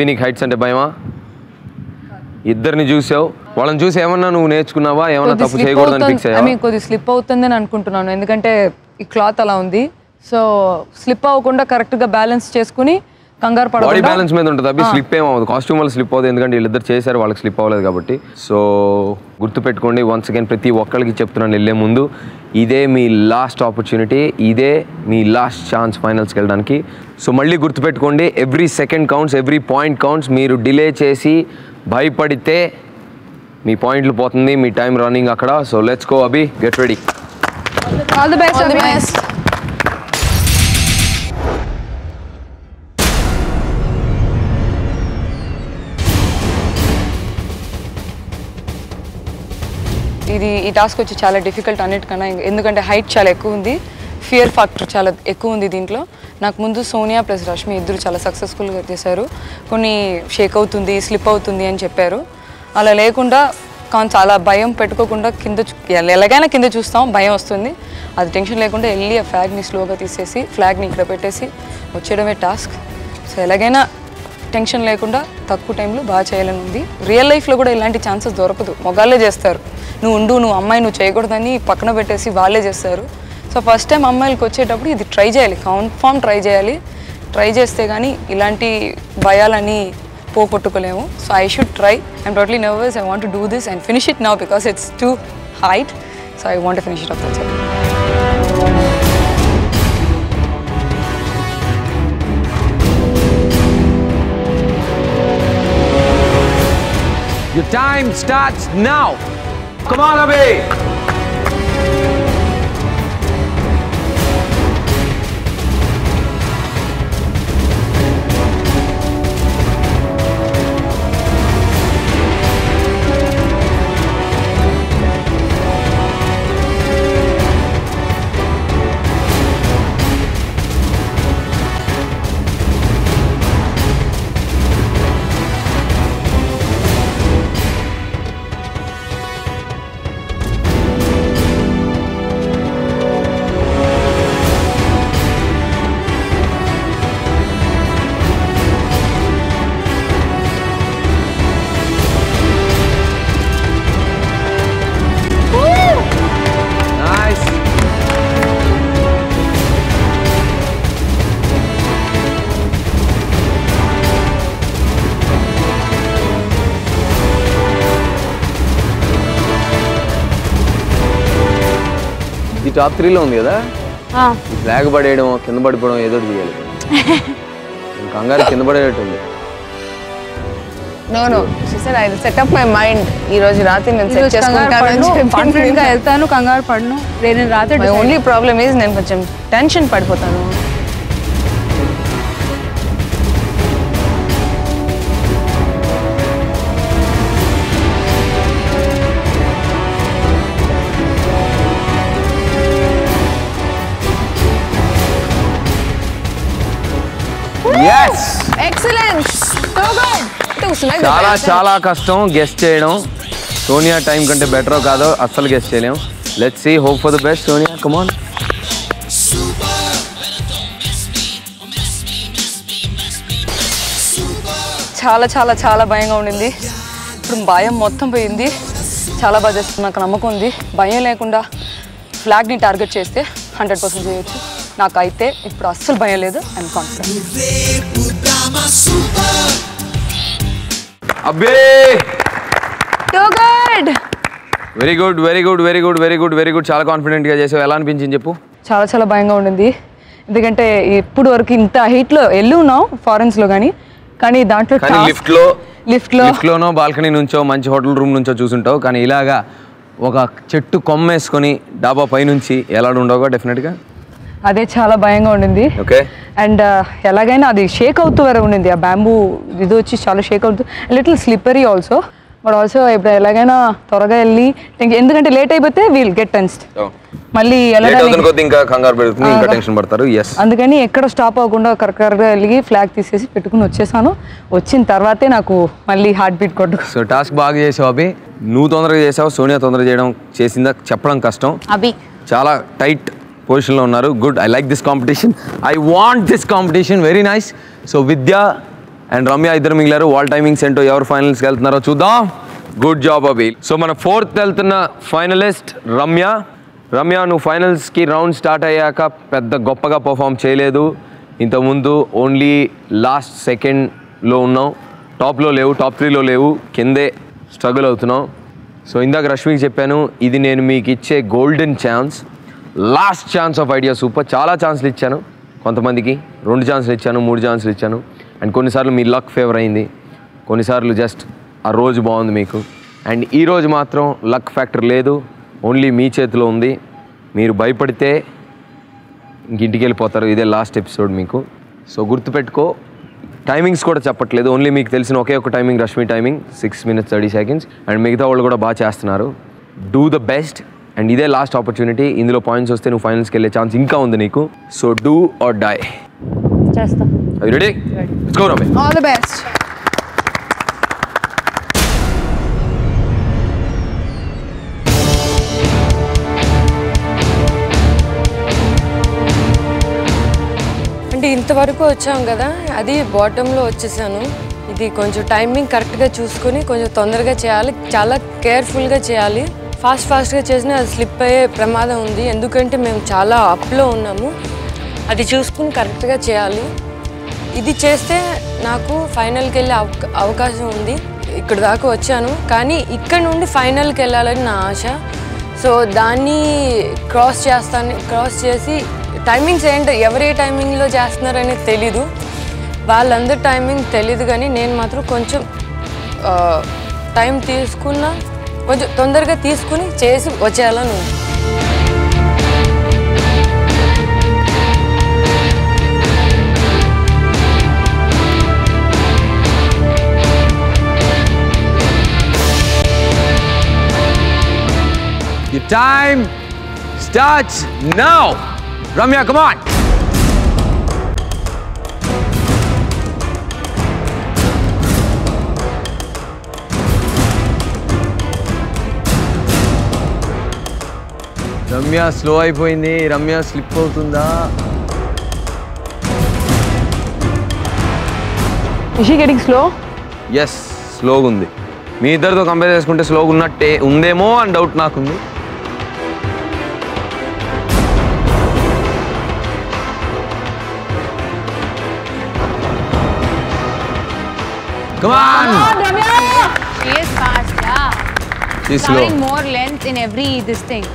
నీకు హైట్స్ అంటే భయమా? ఇద్దరిని చూసావు, వాళ్ళని చూసి ఏమన్నా నువ్వు నేర్చుకున్నావా? ఏమన్నా తప్పు చేయకూడదని ఫిక్స్ అయ్యావా? కొద్దిగా స్లిప్ అవుతుందని అనుకుంటున్నాను, ఎందుకంటే ఈ క్లాత్ అలా ఉంది. సో స్లిప్ అవ్వకుండా కరెక్ట్గా బ్యాలెన్స్ చేసుకుని కంగారు పడకుండా. బాడీ బ్యాలెన్స్ మీద ఉంటుంది అభి, స్లిప్ ఏమవుతుంది. కాస్ట్యూమ్ వల్ల స్లిప్ అవుతుంది, ఎందుకంటే వీళ్ళిద్దరు చేశారు, వాళ్ళకి స్లిప్ అవ్వలేదు కాబట్టి. సో గుర్తుపెట్టుకోండి, వన్స్ అగైన్ ప్రతి ఒక్కరికి చెప్తున్నాను వెళ్ళే ముందు, ఇదే మీ లాస్ట్ ఆపర్చునిటీ, ఇదే మీ లాస్ట్ ఛాన్స్ ఫైనల్స్కి వెళ్ళడానికి. సో మళ్ళీ గుర్తుపెట్టుకోండి, every second counts, every point counts. మీరు డిలే చేసి భయపడితే మీ పాయింట్లు పోతుంది, మీ టైం రన్నింగ్ అక్కడ. So let's go Abhi, get ready. All the best. ఈ టాస్క్ వచ్చి చాలా డిఫికల్ట్ అన్నిటికన్నా, ఎందుకంటే హైట్ చాలా ఎక్కువ ఉంది, ఫియర్ ఫ్యాక్టర్ చాలా ఎక్కువ ఉంది దీంట్లో. నాకు ముందు సోనియా ప్లస్ రష్మి ఇద్దరు చాలా సక్సెస్ఫుల్గా చేశారు. కొన్ని షేక్ అవుతుంది, స్లిప్ అవుతుంది అని చెప్పారు. అలా లేకుండా చాలా భయం పెట్టుకోకుండా ఎలాగైనా కింద చూస్తాం, భయం వస్తుంది, అది టెన్షన్ లేకుండా వెళ్ళి ఆ ఫ్లాగ్ని స్లోగా తీసేసి ఫ్లాగ్ని ఇక్కడ పెట్టేసి వచ్చేయడమే టాస్క్. సో ఎలాగైనా టెన్షన్ లేకుండా తక్కువ టైంలో బాగా చేయాలని ఉంది. రియల్ లైఫ్లో కూడా ఇలాంటి ఛాన్సెస్ దొరకదు, మొగాళ్ళే చేస్తారు. నువ్వు అమ్మాయి నువ్వు చేయకూడదని పక్కన పెట్టేసి వాళ్ళే చేస్తారు. సో ఫస్ట్ టైం అమ్మాయిలకి వచ్చేటప్పుడు ఇది ట్రై చేయాలి, కన్ఫామ్ ట్రై చేయాలి. ట్రై చేస్తే కానీ ఇలాంటి భయాలని పోగొట్టుకోలేము. So I should try. I'm totally nervous. I want to do this and finish it now because it's too height. So I want to finish it up. That's it. Your time starts now. Come on, Abhi. Top 3లో ఉంది కదా, flag పడేయడం, కింద పడిపోవడం, ఏదో చేయాలి. కంగారు కింద పడేటట్టుంది. No. She said I'll set up my mind. ఈ రోజు రాత్రి నేను సెట్ చేసుకుంటాను. కాన్ఫిడెంట్ గా వెళ్తాను, కంగారు పడను. నేను రాత్రి my only problem is నేను కొంచెం tension పడిపోతాను. Yes! Excellent! So good! చాలా కష్టం గెస్ చేయడం. సోనియా టైం కంటే బెటరో కాదో అస్సలు గెస్ చేయలేం. Let's see, hope for the best. Sonia, come on. చాలా చాలా చాలా భయంగా ఉండింది. ఇప్పుడు భయం మొత్తం పోయింది. చాలా బాగా చేస్తుంది, నాకు నమ్మకం ఉంది. భయం లేకుండా ఫ్లాగ్ని టార్గెట్ చేస్తే 100% చేయొచ్చు. నాకైతే ఇప్పుడు అస్సలు భయం లేదు. I'm confident. అబ్బే too good. Very good very good very good very good very good చాలా కాన్ఫిడెంట్గా చేసావు. ఎలా అనిపించింది చెప్పు? చాలా చాలా భయంగా ఉండింది, ఎందుకంటే ఇప్పుడు వరకు ఇంత హైట్లో వెళ్ళి ఉన్నాం ఫారెన్స్లో, కానీ దాంట్లో లిఫ్ట్లోనో బాల్కనీ నుంచో మంచి హోటల్ రూమ్ నుంచో చూసుంటావు, కానీ ఇలాగా ఒక చెట్టు కొమ్మేసుకొని డాబా పైనుంచి ఎలా ఉండవుగా డెఫినెట్గా అదే చాలా భయంగా ఉండింది. ఓకే. అండ్ ఎలాగైనా అది షేక్ అవుతూ వరే ఉండింది, ఆ బ్యాంబూ ఇది వచ్చి చాలా షేక్ అవుతూ, little slippery also, but also ఇప్పుడు ఎలాగైనా త్వరగా వెళ్ళి, ఎందుకంటే లేట్ అయిపోతే వీల్ గెట్ టెన్స్డ్, మళ్ళీ అందుకని ఎక్కడ స్టాప్ అవ్వకుండా కరెక్ట్గా వెళ్ళి ఫ్లాగ్ తీసేసి పెట్టుకుని వచ్చేసాను. వచ్చిన తర్వాతే నాకు మళ్ళీ హార్ట్ బీట్ కొట్టు. సో టాస్క్ బాగా చేసావు అభి, నువ్వు తొందరగా చేసావు, సోనియా తొందరగా చేయడం చేసిందా చెప్పడం కష్టం. అభి చాలా టైట్ పొజిషన్లో ఉన్నారు. Good, I like this competition, I want this competition, very nice. So Vidya and Ramya ఇద్దరు మిగిలారు. వాల్ టైమింగ్స్ ఏంటో ఎవరు ఫైనల్స్కి వెళ్తున్నారో చూద్దాం. గుడ్ జాబ్ అభి. సో మన 4th వెళ్తున్న ఫైనలిస్ట్ రమ్య. రమ్య, నువ్వు ఫైనల్స్కి రౌండ్ స్టార్ట్ అయ్యాక పెద్ద గొప్పగా పర్ఫామ్ చేయలేదు. ఇంతకుముందు ఓన్లీ లాస్ట్ సెకండ్లో ఉన్నావు, టాప్లో లేవు, టాప్ 3లో లేవు, కిందే స్ట్రగుల్ అవుతున్నావు. సో ఇందాక రష్మికి చెప్పాను, ఇది నేను మీకు ఇచ్చే golden chance, last chance of idea super. చాలా ఛాన్స్లు ఇచ్చాను, కొంతమందికి 2 ఛాన్స్లు ఇచ్చాను, 3 ఛాన్స్లు ఇచ్చాను. అండ్ కొన్నిసార్లు మీ లక్ ఫేవర్ అయింది, కొన్నిసార్లు జస్ట్ ఆ రోజు బాగుంది మీకు. అండ్ ఈరోజు మాత్రం లక్ ఫ్యాక్టర్ లేదు, ఓన్లీ మీ చేతిలో ఉంది. మీరు భయపడితే ఇంటికి వెళ్ళిపోతారు. ఇదే లాస్ట్ ఎపిసోడ్ మీకు. సో గుర్తుపెట్టుకో, టైమింగ్స్ కూడా చెప్పట్లేదు, ఓన్లీ మీకు తెలిసిన ఒకే ఒక timing, Rashmi timing 6 minutes 30 seconds. And మిగతా వాళ్ళు కూడా బాగా చేస్తున్నారు. Do the best. అండ్ ఇదే లాస్ట్ ఆపర్చునిటీ. ఇందులో పాయింట్స్ వస్తే నువ్వు ఫైనల్స్కి వెళ్ళే ఛాన్స్ ఇంకా ఉంది నీకు. So do or die. చేస్తా. Ready? Let's go Ramya. All the best. అంటే ఇంతవరకు వచ్చాం కదా, అది బాటంలో వచ్చేసాను. ఇది కొంచెం టైమింగ్ కరెక్ట్గా చూసుకొని కొంచెం తొందరగా చేయాలి, చాలా కేర్ఫుల్గా చేయాలి. ఫాస్ట్గా చేసినా అది స్లిప్ అయ్యే ప్రమాదం ఉంది, ఎందుకంటే మేము చాలా అప్లో ఉన్నాము. అది చూసుకుని కరెక్ట్గా చేయాలి. ఇది చేస్తే నాకు ఫైనల్కి వెళ్ళే అవకాశం ఉంది. ఇక్కడ దాకా వచ్చాను, కానీ ఇక్కడ నుండి ఫైనల్కి వెళ్ళాలని నా ఆశ. సో దాన్ని క్రాస్ చేసి టైమింగ్స్ ఏంటో ఎవరి టైమింగ్లో చేస్తున్నారనేది తెలీదు, వాళ్ళందరి టైమింగ్ తెలీదు, కానీ నేను మాత్రం కొంచెం టైం తీసుకున్నా, కొంచెం తొందరగా తీసుకుని చేసి వచ్చేయాలని ఉంది. Your time starts now. Ramya, come on. Ramya slow అయిపోయింది. రమ్య స్లిప్ అవుతుందా? Is she getting slow? Yes, స్లోగా ఉంది. మీ ఇద్దరితో కంపేర్ చేసుకుంటే స్లోగా ఉన్నట్టే ఉందేమో అని డౌట్ నాకుంది. Come on! Ramya! She is fast, yeah. She's slow. Having more length in every this thing.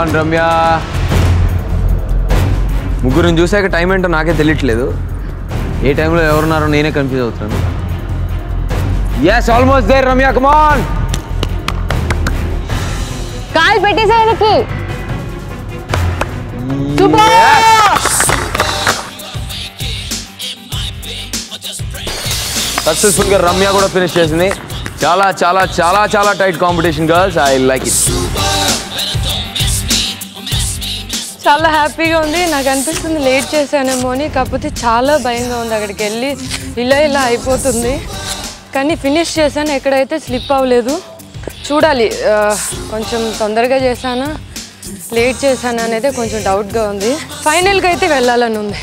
On Ramya. ముగ్గురిని చూసాక టైం ఏంటో నాకే తెలియట్లేదు. ఏ టైంలో ఎవరున్నారో నేనే కన్ఫ్యూజ్ అవుతున్నాను. Yes, almost there Ramya, come on. Call పెట్టేసానికి. సక్సెస్ఫుల్ గా రమ్య కూడా ఫినిష్ చేసింది. చాలా చాలా చాలా చాలా tight competition girls. I like it. చాలా హ్యాపీగా ఉంది. నాకు అనిపిస్తుంది లేట్ చేశానేమో అని, కాకపోతే చాలా భయంగా ఉంది. అక్కడికి వెళ్ళి ఇలా అయిపోతుంది, కానీ ఫినిష్ చేశాను. ఎక్కడైతే స్లిప్ అవ్వలేదు. చూడాలి, కొంచెం తొందరగా చేశానా లేట్ చేశానా అనేది కొంచెం డౌట్గా ఉంది. ఫైనల్గా అయితే వెళ్ళాలని ఉంది.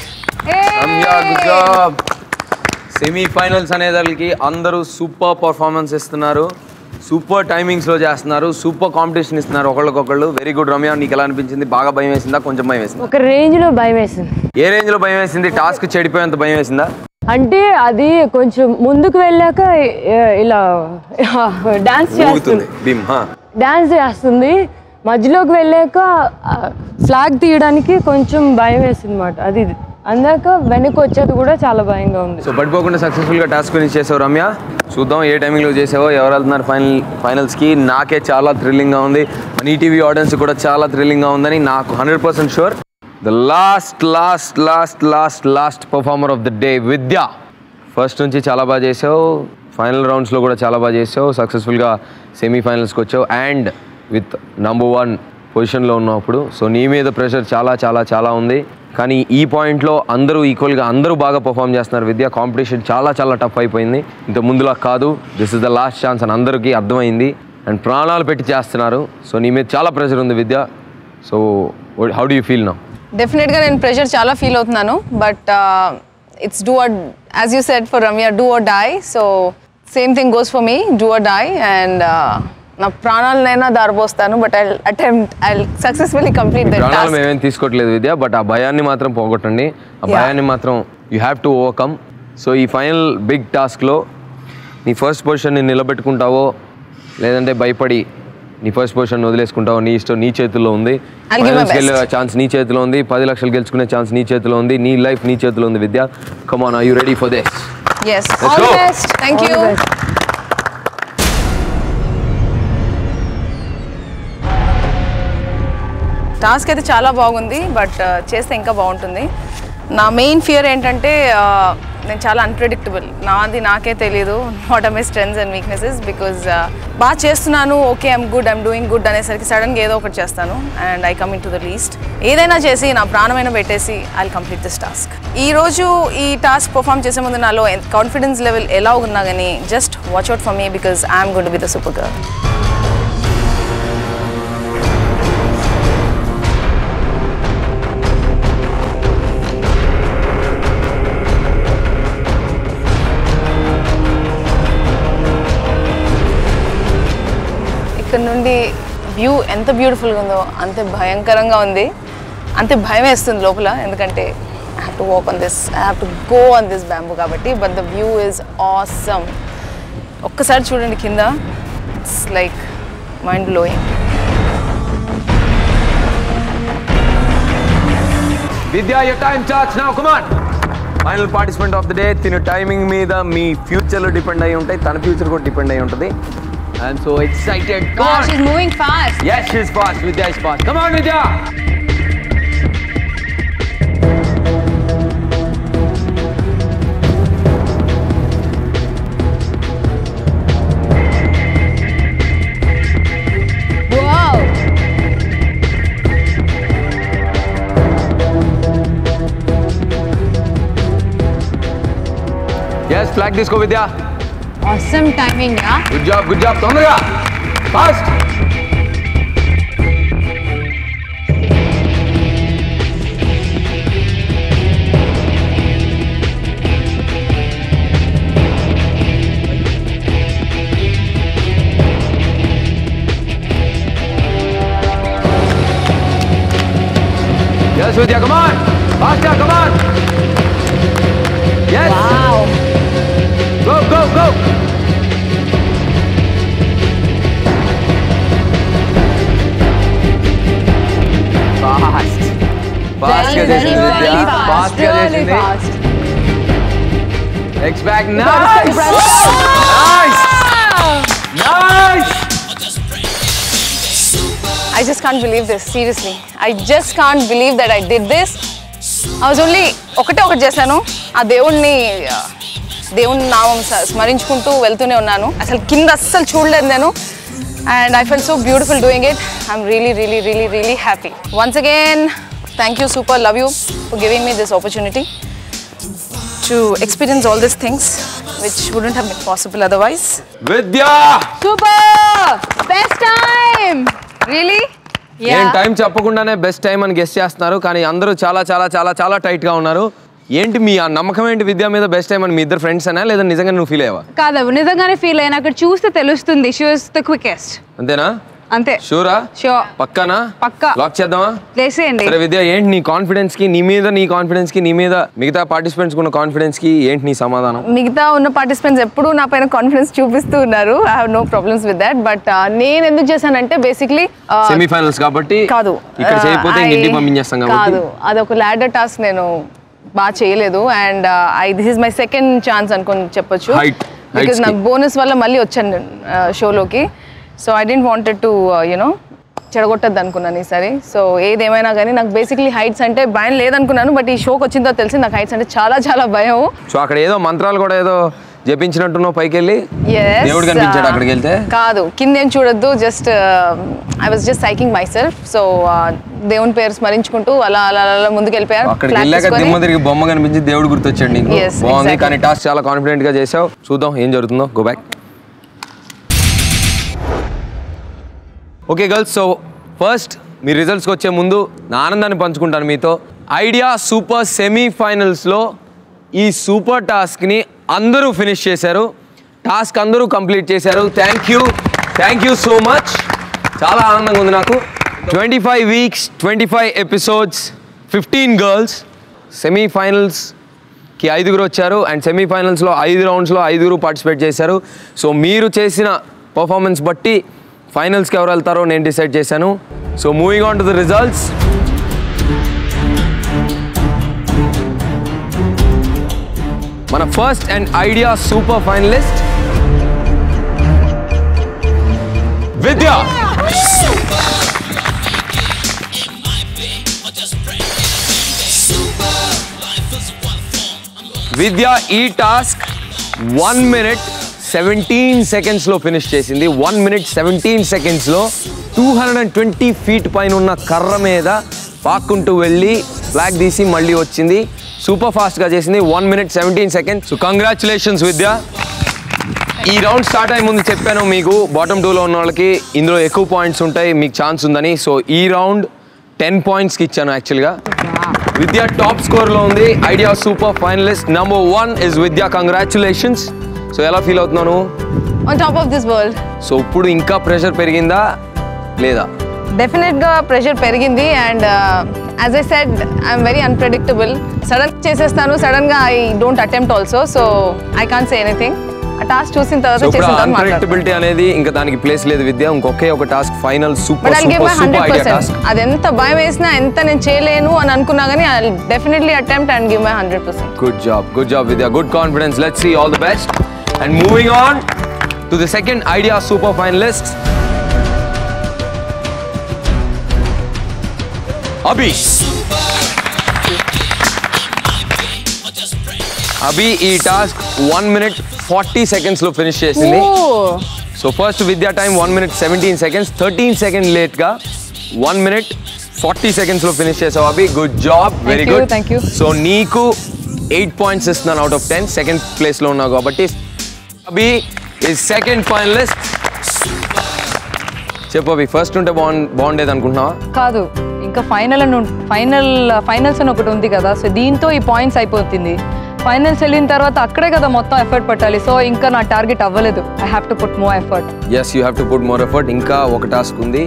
సెమీఫైనల్స్ అనేదానికి అందరూ సూపర్ పర్ఫార్మెన్స్ ఇస్తున్నారు, సూపర్ టైమింగ్స్లో చేస్తున్నారు, సూపర్ కాంపిటీషన్ ఇస్తున్నారు ఒకళ్ళకొకళ్ళు. Very good Ramya. నీకు ఎలా అనిపించింది? బాగా భయం వేసిందా? కొంచెం భయం వేసిందా? ఒక రేంజ్లో భయం వేసింది. ఏ రేంజ్లో భయం వేసింది? టాస్క్ చెడిపోయేంత భయం వేసిందా? అంటే అది కొంచెం ముందుకు వెళ్ళాక ఇలా డాన్స్ చేస్తుంది, మధ్యలోకి వెళ్ళాక ఫ్లాగ్ తీయడానికి కొంచెం భయం వేసింది అన్నమాట. అది అందాక వెనక్కి వచ్చేది కూడా చాలా భయంగా ఉంది. సో పడిపోకుండా సక్సెస్ఫుల్గా టాస్క్ ఫినిష్ చేసావు రమ్య. చూద్దాం ఏ టైమింగ్లో చేసావో, ఎవరు వెళ్తున్నారు ఫైనల్స్కి. నాకే చాలా థ్రిల్లింగ్గా ఉంది, మన ఈటీవీ ఆడియన్స్ కూడా చాలా థ్రిల్లింగ్గా ఉందని నాకు 100% sure. The last performer of the day Vidya. First నుంచి చాలా బాగా చేసావు, ఫైనల్ రౌండ్స్లో కూడా చాలా బాగా చేసావు, సక్సెస్ఫుల్గా సెమీఫైనల్స్కి వచ్చావు అండ్ విత్ నంబర్ 1 పొజిషన్లో ఉన్నప్పుడు. సో నీ మీద ప్రెషర్ చాలా చాలా చాలా ఉంది, కానీ ఈ పాయింట్లో అందరూ ఈక్వల్గా అందరూ బాగా పర్ఫామ్ చేస్తున్నారు విద్య. కాంపిటీషన్ చాలా చాలా టఫ్ అయిపోయింది, ఇంత ముందులా కాదు. This is the last chance అని అందరికీ అర్థమైంది అండ్ ప్రాణాలు పెట్టి చేస్తున్నారు. సో నీ మీద చాలా ప్రెషర్ ఉంది Vidya. So how do you feel now? డెఫినెట్గా నేను ప్రెషర్ చాలా ఫీల్ అవుతున్నాను, but it's do or, as you said for Ramya, do or die. So same thing goes for me, do or die. And నా ప్రాణాలనైనా దారిపోస్తాను, but I successfully complete that task. ప్రాణాలు మేమేం తీసుకోవట్లేదు విద్య, బట్ ఆ భయాన్ని మాత్రం పోగొట్టండి. ఆ భయాన్ని మాత్రం you have to overcome. So ఈ ఫైనల్ బిగ్ టాస్క్లో నీ ఫస్ట్ పొజిషన్ని నిలబెట్టుకుంటావో లేదంటే భయపడి నీ ఫస్ట్ పొజిషన్ వదిలేసుకుంటావో నీ ఇష్టం, నీ చేతుల్లో ఉంది. గెలిచే ఛాన్స్ నీ చేతిలో ఉంది, 10 లక్షలు గెలుచుకునే ఛాన్స్ నీ చేతిలో ఉంది, నీ లైఫ్ నీ చేతిలో ఉంది Vidya. Come on, are you ready for this? yes, all the best. Thank you. Task అయితే చాలా బాగుంది, బట్ చేస్తే ఇంకా బాగుంటుంది. నా మెయిన్ ఫియర్ ఏంటంటే నేను చాలా అన్ప్రెడిక్టబుల్. నాకే తెలియదు what are my strengths and weaknesses. Because బాగా చేస్తున్నాను, okay I'm good, I'm doing good అనేసరికి సడన్గా ఏదో ఒకటి చేస్తాను and I come in to the least. ఏదైనా చేసి నా ప్రాణమైన పెట్టేసి I will complete this task. ఈరోజు ఈ టాస్క్ పర్ఫామ్ చేసే ముందు నాలో కాన్ఫిడెన్స్ లెవెల్ ఎలా ఉన్నా కానీ just watch out for me, because I'm good to be the super girl. ఇక్కడ నుండి వ్యూ ఎంత బ్యూటిఫుల్గా ఉందో అంతే భయంకరంగా ఉంది, అంతే భయం వేస్తుంది లోపల. ఎందుకంటే I have to walk on this, I have to go on this bamboo కాబట్టి. But the view is awesome. ఒక్కసారి చూడండి కింద, it's like mind blowing. Vidya, your time starts now. Come on. Final participant of the day. తిన timing మీద మీ ఫ్యూచర్లో depend అయి ఉంటాయి, తన ఫ్యూచర్ కూడా డిపెండ్ అయి ఉంటుంది. I'm so excited. Wow, she's moving fast. Yes, she's fast. Vidya is fast. Come on, Vidya. Wow. Yes, flag disco, Vidya. Awesome timing, yeah? Good job, good job. Tondra, fast. Yes, Vidya, come on. Faster, come on. Yes. Wow. Go, go, go. Congratulations, Vidya. Fast గా చేసింది. Next back. Nice. Nice. I just can't believe this, seriously. I just can't believe that I did this. I was only ఒకటి చేశాను. ఆ దేవుణ్ణి నామం స్మరించుకుంటూ వెళ్తూనే ఉన్నాను. అసలు కింద అస్సలు చూడలేదు నేను. And I felt so beautiful doing it. I'm really happy. Once again, thank you, Super. Love you for giving me this opportunity to experience all these things which wouldn't have been possible otherwise. Vidya! Super! Best time! Really? ఏం time చెప్పకుండానే best time అని guest చేస్తున్నారు, కానీ అందరూ చాలా చాలా చాలా చాలా టైట్ గా ఉన్నారు. ఏంటి మీ ఆ నమ్మకం ఏంటి విద్య మీద బెస్ట్ టైం అని? మీ ఇద్దరు ఫ్రెండ్స్ అనా లేదా నిజంగా నువ్వు ఫీల్ అయ్యావా? కాదు, నిజంగానే ఫీల్ అయ్యాను. అక్కడ చూస్తే తెలుస్తుంది. She was the quickest. అంతేనా? అంతే. షూరా? షూర్. పక్కానా? పక్కా. లాక్ చేద్దామా? చేసేయండి. సరే విద్య, ఏంటి నీ కాన్ఫిడెన్స్ కి, నీ కాన్ఫిడెన్స్ కి, నీ మీద మిగతా పార్టిసిపెంట్స్ ఉన్న కాన్ఫిడెన్స్ కి ఏంటి నీ సమాధానం? మిగతా ఉన్న పార్టిసిపెంట్స్ ఎప్పుడు నా పైన కాన్ఫిడెన్స్ చూపిస్తూ ఉన్నారు. I have no problems with that. But నేను ఎందుకు చేశానంటే బేసిక్లీ సెమీఫైనల్స్ కాబట్టి కాదు, ఇక్కడ చేయకపోతే ఇంటికి పంపించేస్తాం కాబట్టి కాదు, అదొక ల్యాడర్ టాస్క్ నేను బాగా చేయలేదు. And this is my second chance అనుకుని చెప్పొచ్చు. బికాజ్ నాకు బోనస్ వల్ల మళ్ళీ వచ్చాను షోలోకి. So I didn't wanted to you know చెడగొట్టద్దు అనుకున్నాను ఈసారి. సో ఏదేమైనా కానీ నాకు బేసిక్లీ హైట్స్ అంటే భయం లేదనుకున్నాను. బట్ ఈ షోకి వచ్చిన తర్వాత తెలిసి నాకు హైట్స్ అంటే చాలా చాలా భయం. సో అక్కడ ఏదో మంత్రాలు కూడా ఏదో జపించినట్టున్నావు పైకి వెళ్ళి. దేవుడు కనిపించాడు అక్కడికి వెళ్తే? కాదు, కింద ఏం చూడొద్దు. Just I was just psyching myself. So దేవుని పేరు స్మరించుకుంటూ అలా అలా అలా ముందుకు వెళ్ళిపోయారు. అక్కడికి వెళ్ళాక దిమ్మ తిరిగి బొమ్మ కనిపించి దేవుడు గుర్తొచ్చాడు నీకు. బాగుంది, కానీ టాస్క్ చాలా కాన్ఫిడెంట్ గా చేసావు. చూద్దాం ఏం జరుగుతుందో. Go back. Okay girls, so first మీ రిజల్ట్స్కి వచ్చే ముందు నా ఆనందాన్ని పంచుకుంటాను మీతో. ఐడియా సూపర్ సెమీఫైనల్స్లో ఈ సూపర్ టాస్క్ని అందరూ ఫినిష్ చేశారు. టాస్క్ అందరూ కంప్లీట్ చేశారు. Thank you so much. చాలా ఆనందంగా ఉంది నాకు. 25 weeks, 25 episodes, 15 girls. సెమీఫైనల్స్కి 5 వచ్చారు. అండ్ సెమీఫైనల్స్లో 5 రౌండ్స్లో 5 పార్టిసిపేట్ చేశారు. సో మీరు చేసిన పర్ఫార్మెన్స్ బట్టి ఫైనల్స్కి ఎవరు వెళ్తారో నేను డిసైడ్ చేశాను. So moving on to the results. మన first and idea super finalist Vidya. Vidya ఈ టాస్క్ 1 minute 17 seconds లో ఫినిష్ చేసింది. 1 minute 17 seconds లో 220 feet పైన ఉన్న కర్ర మీద పాక్కుంటూ వెళ్ళి ఫ్లాగ్ తీసి మళ్ళీ వచ్చింది. సూపర్ ఫాస్ట్గా చేసింది. 1 minute 17 seconds. సో కంగ్రాచులేషన్స్ విద్య. ఈ రౌండ్ స్టార్ట్ అయ్యే ముందు చెప్పాను మీకు బాటమ్ 2లో ఉన్న వాళ్ళకి ఇందులో ఎక్కువ పాయింట్స్ ఉంటాయి, మీకు ఛాన్స్ ఉందని. సో ఈ రౌండ్ 10 pointsకి ఇచ్చాను యాక్చువల్గా. విద్య టాప్ స్కోర్లో ఉంది. Idea super finalist number 1 is Vidya. Congratulations. So ఎలా ఫీల్ అవుతున్నాను? On top of this world. So ఇప్పుడు ఇంకా ప్రెషర్ పెరిగిందా లేదా? డెఫినెట్గా ప్రెషర్ పెరిగింది. And as I said I'm very unpredictable. Sudden చేసేస్తాను, సడన్గా I don't attempt also. So I can't say anything. ఆ టాస్క్ చూసిన తర్వాత అన్ప్రెడిక్టబిలిటీ అనేది ఇంకా దానికి ప్లేస్ లేదు విద్య. ఇంకొకే ఒక task final super idea task. అది ఎంత భయం వేసినా, ఎంత నేను చేయలేను అని అనుకున్నా కానీ I will definitely attempt and give my 100%. Good job Vidya. Good confidence. Let's see. All the best. And moving on to the second idea super finalist Abhi ఈ టాస్క్ 1 minute 40 seconds లో ఫినిష్ చేసింది. So first Vidya time 1 minute 17 seconds, 13 seconds లేట్గా 1 minute 40 seconds లో finish చేసావు Abhi. Good job, very good. Thank you. So నీకు 8 points ఇస్తున్నాను out of 10. Second ప్లేస్లో ఉన్నావు కాబట్టి. అభి ఈజ్ సెకండ్ ఫైనలిస్ట్. చెప్పు అభి, ఫస్ట్ ఉంటే బాగుండేది అనుకుంటున్నావా? కాదు, ఇంకా ఫైనల్స్ అని ఒకటి ఉంది కదా. సో దీంతో ఈ పాయింట్స్ అయిపోతుంది. ఫైనల్స్ వెళ్ళిన తర్వాత అక్కడే కదా మొత్తం ఎఫర్ట్ పెట్టాలి. సో ఇంకా నా టార్గెట్ అవ్వలేదు. I have to put more effort. Yes, you have to put more effort. ఇంకా ఒక టాస్క్ ఉంది,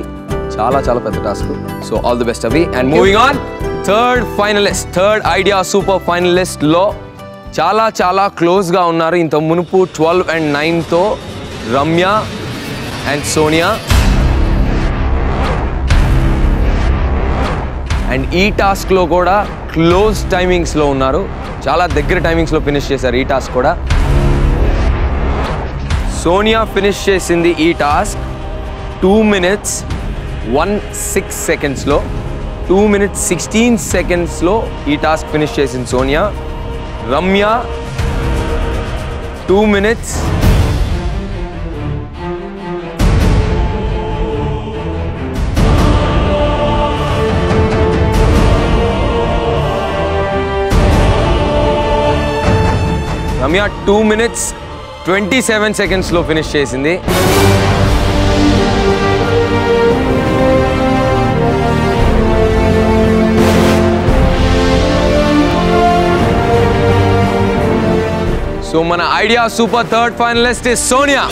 చాలా చాలా పెద్ద task. So all the best Abhi. And moving on, third idea super finalist లో చాలా చాలా క్లోజ్గా ఉన్నారు. ఇంత మునుపు 12 and 9తో రమ్య అండ్ సోనియా. అండ్ ఈ టాస్క్లో కూడా క్లోజ్ టైమింగ్స్లో ఉన్నారు, చాలా దగ్గర టైమింగ్స్లో ఫినిష్ చేశారు ఈ టాస్క్ కూడా. సోనియా ఫినిష్ చేసింది ఈ టాస్క్ 2 minutes 16 secondsలో. 2 minutes 16 secondsలో ఈ టాస్క్ ఫినిష్ చేసింది సోనియా. రమ్య 2 minutes 2 minutes 27 secondsలో ఫినిష్ చేసింది. సో మన idea super third finalist is Sonia.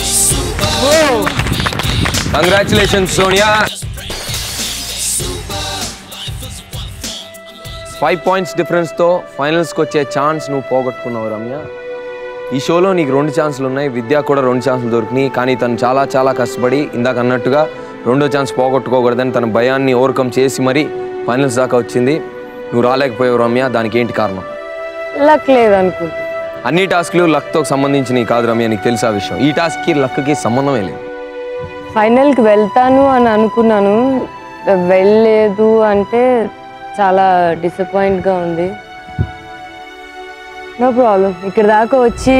Congratulations Sonia. 5 points డిఫరెన్స్తో ఫైనల్స్కి వచ్చే ఛాన్స్ నువ్వు పోగొట్టుకున్నావు రమ్య. ఈ షోలో నీకు 2 ఛాన్సులు ఉన్నాయి, విద్యా కూడా 2 ఛాన్సులు దొరికినాయి. కానీ తను చాలా చాలా కష్టపడి ఇందాక అన్నట్టుగా 2వ ఛాన్స్ పోగొట్టుకోకూడదని తన భయాన్ని ఓవర్కమ్ చేసి మరీ ఫైనల్స్ దాకా వచ్చింది. నువ్వు రాలేకపోయావు రమ్య, దానికి ఏంటి కారణం? లక్ లేదనుకో. అన్ని టాస్క్లు లక్తో సంబంధించినవి కాదు రమ్య, నీకు తెలుసా విషయం. ఈ టాస్క్కి లక్కి సంబంధమే లేదు. ఫైనల్కి వెళ్తాను అని అనుకున్నాను, వెళ్ళలేదు అంటే చాలా డిసప్పాయింట్గా ఉంది. నో ప్రాబ్లం, ఇక్కడ దాకా వచ్చి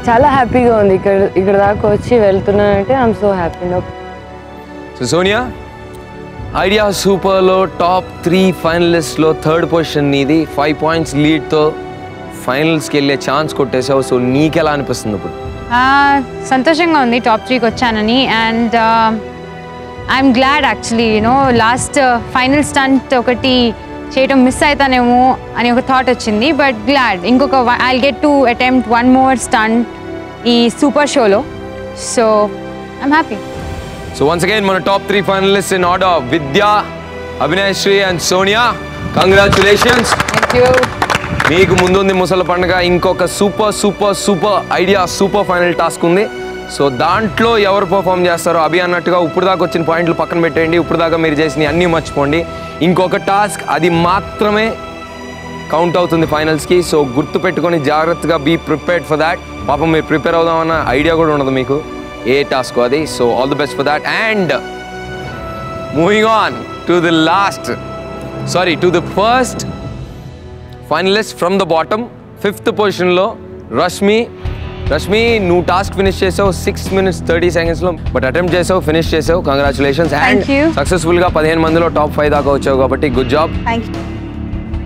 చాలా హ్యాపీగా ఉంది. ఇక్కడ దాకా వచ్చి వెళ్తున్నానంటే I'm so happy. No. So Sonia, idea సూపర్లో టాప్ 3 ఫైనలిస్ట్లో 3rd పొజిషన్ నీది. 5 points లీడ్తో ఫైనల్స్కి వెళ్ళే ఛాన్స్ కొట్టేసావు. సో నీకెలా అనిపిస్తుంది ఇప్పుడు? సంతోషంగా ఉంది టాప్ 3కి వచ్చానని. And I'm glad actually, you know last final stunt ఒకటి చేయటం మిస్ అవుతానేమో అని ఒక థాట్ వచ్చింది. బట్ గ్లాడ్ ఇంకొక I'll get to attempt 1 more stunt ఈ సూపర్ షోలో. So I'm happy. So once again మన top 3 finalist in order: Vidya, Abhinayashri and Sonia. Congratulations. మీకు ముందుంది ముసల పండుగ, ఇంకొక super super super idea super final task ఉంది. సో దాంట్లో ఎవరు పర్ఫామ్ చేస్తారో అభి అన్నట్టుగా ఇప్పుడు దాకా వచ్చిన పాయింట్లు పక్కన పెట్టేయండి. ఇప్పుడు దాకా మీరు చేసిన అన్నీ మర్చిపోండి. ఇంకొక టాస్క్, అది మాత్రమే కౌంట్ అవుతుంది ఫైనల్స్కి. సో గుర్తు పెట్టుకొని జాగ్రత్తగా బీ ప్రిపేర్డ్ ఫర్ దాట్. పాపం మీరు ప్రిపేర్ అవుదామన్న ఐడియా కూడా ఉండదు మీకు ఏ టాస్క్ అది. So all the best for that. And moving on to the first finalist from the bottom, 5th పొజిషన్లో రష్మి. నువ్వు టాస్క్ ఫినిష్ చేసావు 6 minutes 30 secondsలో. బట్ అటెంప్ట్ చేసావు, ఫినిష్ చేసావు. కంగ్రాచులేషన్స్. అండ్ సక్సెస్ఫుల్గా 15 మందిలో టాప్ 5 దాకా వచ్చావు కాబట్టి గుడ్ జాబ్.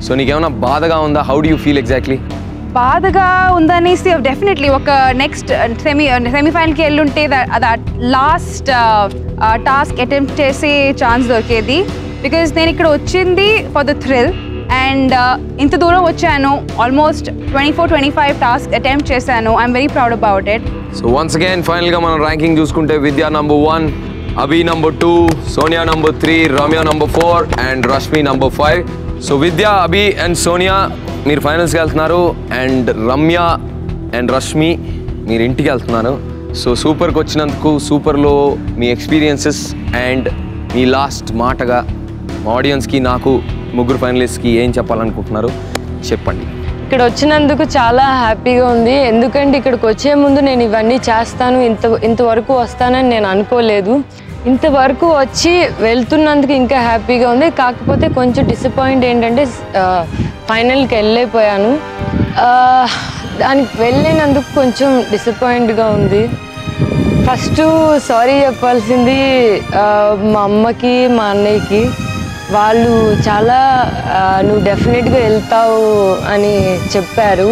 సో నీకేమైనా బాధగా ఉందా? How do you feel exactly? బాధగా ఉందనేసి డెఫినెట్లీ ఒక నెక్స్ట్ సెమీఫైనల్కి వెళ్ళుంటే లాస్ట్ టాస్క్ అటెంప్ట్ చేసే ఛాన్స్ దొరికేది. బికాజ్ నేను ఇక్కడ వచ్చింది ఫర్ ద థ్రిల్. అండ్ ఇంత దూరం వచ్చాను, ఆల్మోస్ట్ 24-25 టాస్క్ అటెంప్ట్ చేశాను. I'm very proud about it. So once again ఫైనల్గా మనం ర్యాంకింగ్ చూసుకుంటే విద్యా number 1, Abhi number 2, Sonia number 3, Ramya number 4 and Rashmi number 5. So విద్యా, అభి అండ్ సోనియా మీరు ఫైనల్స్కి వెళ్తున్నారు. అండ్ రమ్య అండ్ రష్మి మీరు ఇంటికి వెళ్తున్నారు. సో సూపర్కి వచ్చినందుకు, సూపర్లో మీ ఎక్స్పీరియన్సెస్ అండ్ మీ లాస్ట్ మాటగా మా ఆడియన్స్కి, నాకు, ముగ్గురు ఫైనలిస్ట్కి ఏం చెప్పాలనుకుంటున్నారు చెప్పండి. ఇక్కడ వచ్చినందుకు చాలా హ్యాపీగా ఉంది. ఎందుకంటే ఇక్కడికి వచ్చే ముందు నేను ఇవన్నీ చేస్తాను, ఇంతవరకు వస్తానని నేను అనుకోలేదు. ఇంతవరకు వచ్చి వెళ్తున్నందుకు ఇంకా హ్యాపీగా ఉంది. కాకపోతే కొంచెం డిసప్పాయింట్ ఏంటంటే ఫైనల్కి వెళ్ళైపోయాను. దానికి వెళ్ళినందుకు కొంచెం డిసప్పాయింట్గా ఉంది. ఫస్ట్ సారీ చెప్పాల్సింది మా అమ్మకి, మా అన్నయ్యకి. వాళ్ళు చాలా నువ్వు డెఫినెట్గా వెళ్తావు అని చెప్పారు.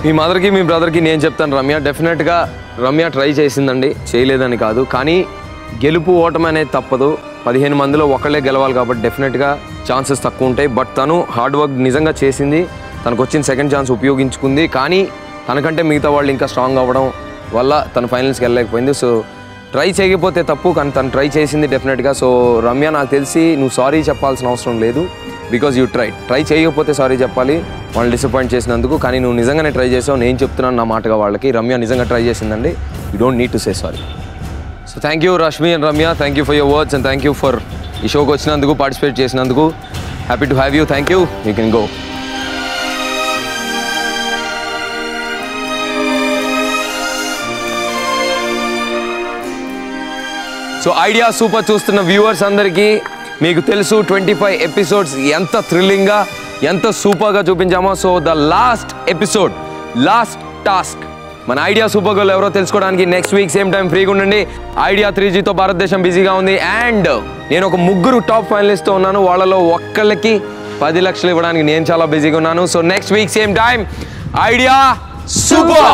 మీ మదర్కి, మీ బ్రదర్కి నేను చెప్తాను, రమ్య డెఫినెట్గా రమ్య ట్రై చేసిందండి, చేయలేదని కాదు. కానీ గెలుపు ఓటమి అనేది తప్పదు. 15 మందిలో ఒకళ్ళే గెలవాలి కాబట్టి డెఫినెట్గా ఛాన్సెస్ తక్కువ ఉంటాయి. బట్ తను హార్డ్ వర్క్ నిజంగా చేసింది, తనకు వచ్చిన సెకండ్ ఛాన్స్ ఉపయోగించుకుంది. కానీ తనకంటే మిగతా వాళ్ళు ఇంకా స్ట్రాంగ్ అవ్వడం వల్ల తను ఫైనల్స్కి వెళ్ళలేకపోయింది. సో ట్రై చేయకపోతే తప్పు, కానీ తను ట్రై చేసింది డెఫినెట్గా. సో రమ్య, నాకు తెలిసి నువ్వు సారీ చెప్పాల్సిన అవసరం లేదు, బికాజ్ యూ ట్రై చేయకపోతే సారీ చెప్పాలి వాళ్ళని డిసప్పాయింట్ చేసినందుకు. కానీ నువ్వు నిజంగానే ట్రై చేసావు, నేను చెప్తున్నాను నా మాటగా వాళ్ళకి. రమ్య నిజంగా ట్రై చేసిందండి, you don't need to say sorry. So thank you Rashmi and Ramya, thank you for your words and thank you for ఈ షోకి వచ్చినందుకు, పార్టిసిపేట్ చేసినందుకు. Happy to have you. Thank you. You can go. So idea super చూస్తున్న viewers అందరికీ మీకు తెలుసు 25 episodes ఎంత థ్రిల్లింగ్గా, ఎంత సూపర్గా చూపించామో. So the last episode, last task, మన ఐడియా సూపర్ గర్ల్ ఎవరో తెలుసుకోవడానికి నెక్స్ట్ వీక్ సేమ్ టైం ఫ్రీగా ఉండండి. ఐడియా 3Gతో భారతదేశం బిజీగా ఉంది. అండ్ నేను ఒక 3 టాప్ ఫైనలిస్ట్తో ఉన్నాను, వాళ్ళలో ఒక్కళ్ళకి 10 లక్షలు ఇవ్వడానికి నేను చాలా బిజీగా ఉన్నాను. So next week same time idea super.